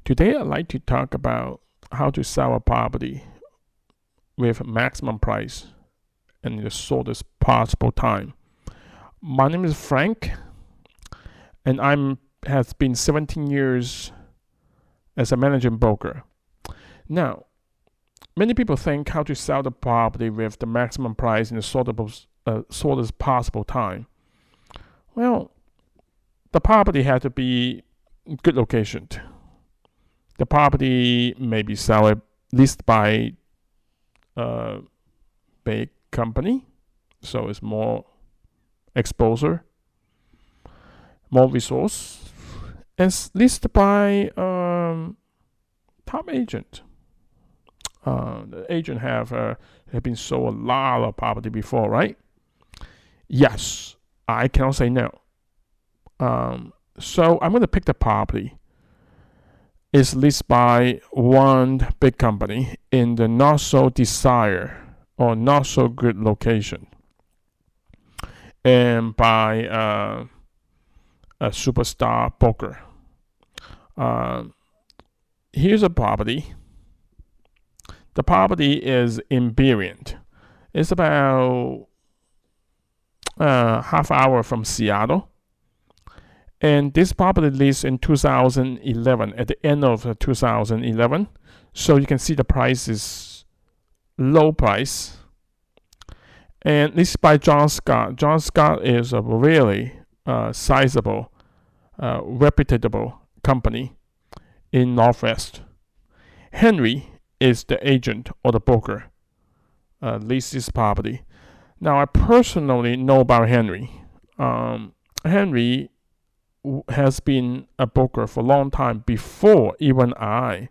Today, I'd like to talk about how to sell a property with maximum price and the shortest possible time. My name is Frank, and I'm has been 17 years as a managing broker. Now, many people think how to sell the property with the maximum price in the shortest possible time. Well, the property has to be good location. The property may be leased by a big company, so it's more exposure, more resource, and it's leased by top agent. The agent have been sold a lot of property before, right? Yes, I cannot say no. So I'm going to pick the property. It's leased by one big company in the not so desired or not so good location, and by a superstar broker. Here's a property. The property is in Berrien. It's about half hour from Seattle. And this property leased in 2011, at the end of 2011. So you can see the price is low price. And leased by John Scott. John Scott is a really sizable, reputable company in Northwest. Henry is the agent or the broker leased this property. Now, I personally know about Henry. Henry has been a broker for a long time before even I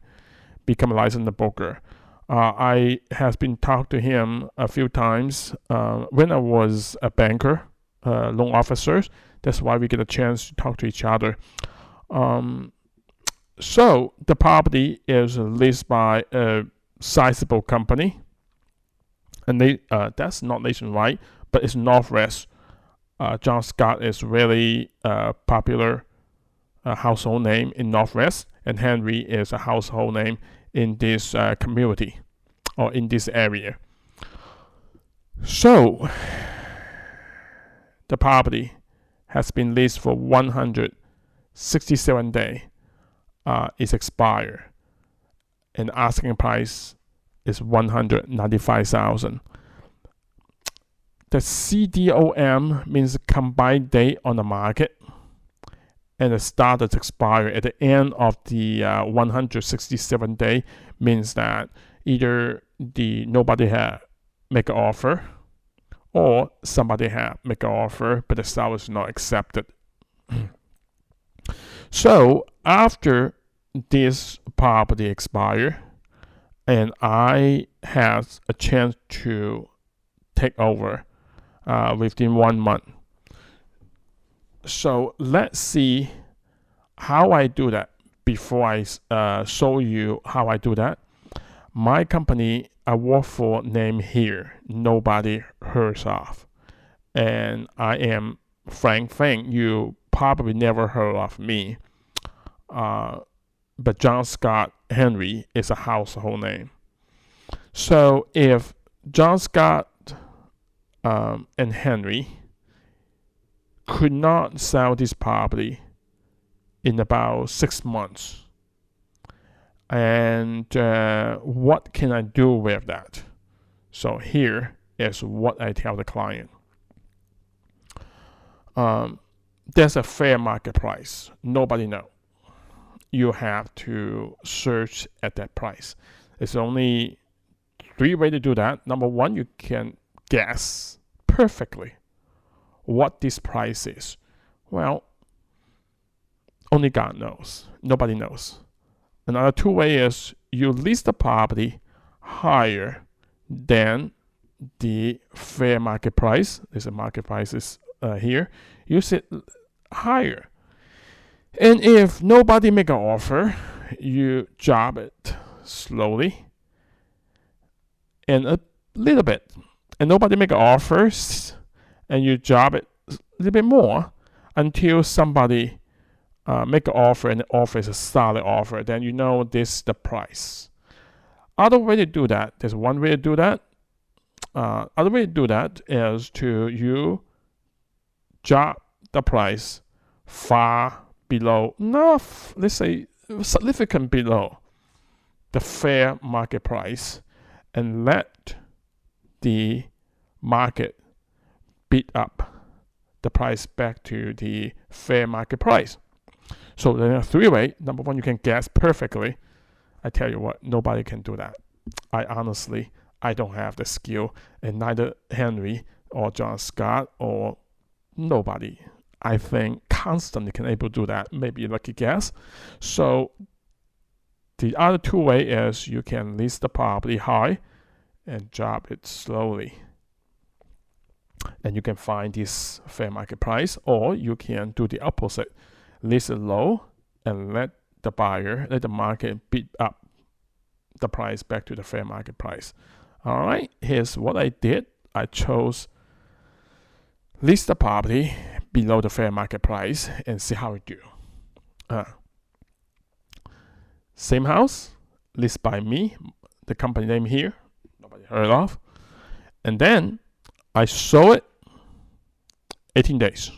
become a licensed broker. I has been talked to him a few times when I was a banker, loan officer. That's why we get a chance to talk to each other. So the property is leased by a sizable company, and that's not nationwide, but it's Northwest. John Scott is really popular household name in Northwest, and Henry is a household name in this community or in this area. So the property has been leased for 167 days. It's expired, and asking price is $195,000. The CDOM means combined date on the market, and the start is expired at the end of the 167 day, means that either nobody had make an offer, or somebody had make an offer but the seller is not accepted. So after this property expire, and I had a chance to take over within 1 month. So let's see how I do that before I show you how I do that. My company I work for name here, nobody heard of. And I am Frank Feng. You probably never heard of me. But John Scott Henry is a household name. So if John Scott and Henry could not sell this property in about 6 months, and what can I do with that? So here is what I tell the client. There's a fair market price. Nobody knows. You have to search at that price. There's only 3 ways to do that. Number one, you can guess perfectly what this price is. Well, only God knows. Nobody knows. Another 2 ways is you list the property higher than the fair market price. There's a market price here. You set higher. And if nobody make an offer, you drop it slowly and a little bit. And nobody make offers, and you drop it a little bit more until somebody make an offer and the offer is a solid offer, then you know this is the price. Other way to do that, there's one way to do that. Other way to do that is to you drop the price far below, let's say significant below the fair market price, and let the market beat up the price back to the fair market price. So there are three ways. Number one, you can guess perfectly. I tell you what, nobody can do that. I don't have the skill, and neither Henry or John Scott or nobody, I think, constantly can able to do that. Maybe a lucky guess. So the other two way is you can list the property high and drop it slowly, and you can find this fair market price, or you can do the opposite, list it low and let the market beat up the price back to the fair market price. All right, here's what I did. I chose list the property below the fair market price and see how it do. Same house, list by me, the company name here, nobody heard of. And then I sold it 18 days.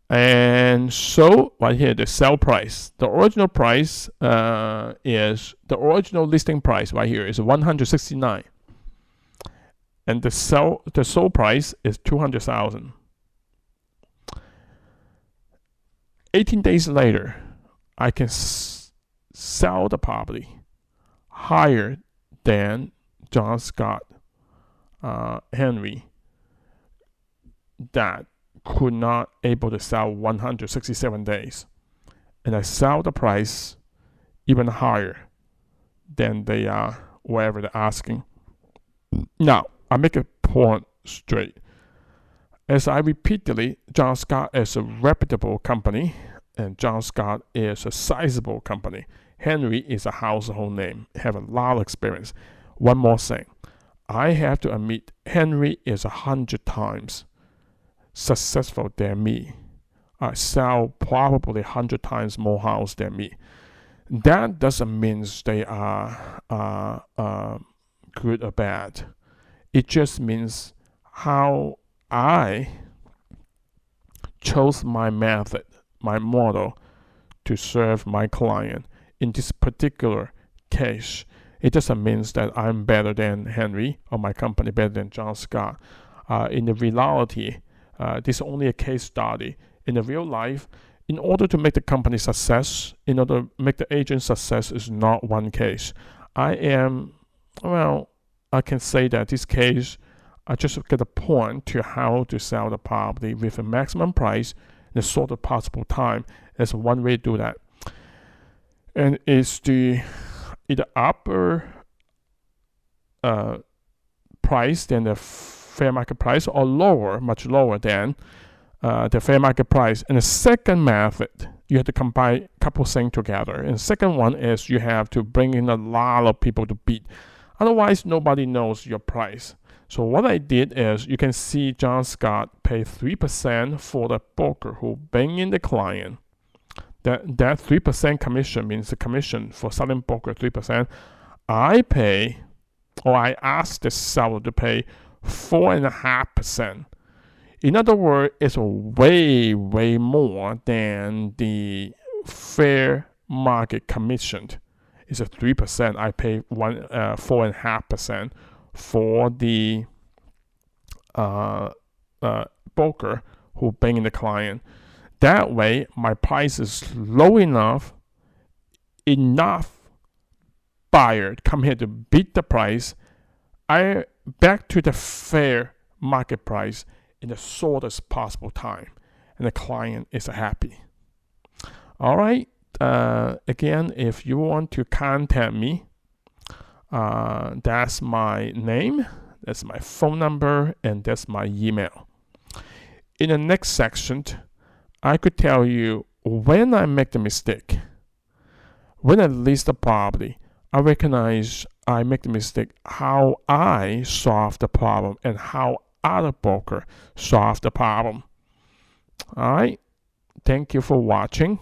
And so right here, the sell price, the original price is the original listing price right here is 169, and the sold price is 200,000. 18 days later, I can sell the property higher than John Scott Henry that could not able to sell 167 days, and I sell the price even higher than they are wherever they're asking. Now I make a point straight. As I repeatedly, John Scott is a reputable company, and John Scott is a sizable company. Henry is a household name, have a lot of experience. One more thing, I have to admit, Henry is 100 times successful than me. I sell probably 100 times more house than me. That doesn't mean they are good or bad. It just means how I chose my method, my model to serve my client. In this particular case, it doesn't mean that I'm better than Henry or my company better than John Scott. In the reality, this is only a case study. In the real life, in order to make the company success, in order to make the agent success, is not one case. I can say that this case, I just get a point to how to sell the property with a maximum price in the shortest possible time. That's one way to do that. And it's the either upper price than the fair market price, or lower, much lower than the fair market price. And the second method, you have to combine a couple things together. And the second one is you have to bring in a lot of people to bid. Otherwise, nobody knows your price. So what I did is, you can see John Scott pay 3% for the broker who bring in the client. That 3% commission means the commission for selling broker 3%. I ask the seller to pay 4.5%. In other words, it's way more than the fair market commission. It's a 3%. I pay 4.5% for the broker who bring in the client. That way, my price is low enough buyer come here to beat the price. I back to the fair market price in the shortest possible time, and the client is happy. All right. Again, if you want to contact me, that's my name, that's my phone number, and that's my email. In the next section, I could tell you when I make the mistake. When I list the property, I recognize I make the mistake, how I solve the problem and how other broker solve the problem. All right. Thank you for watching.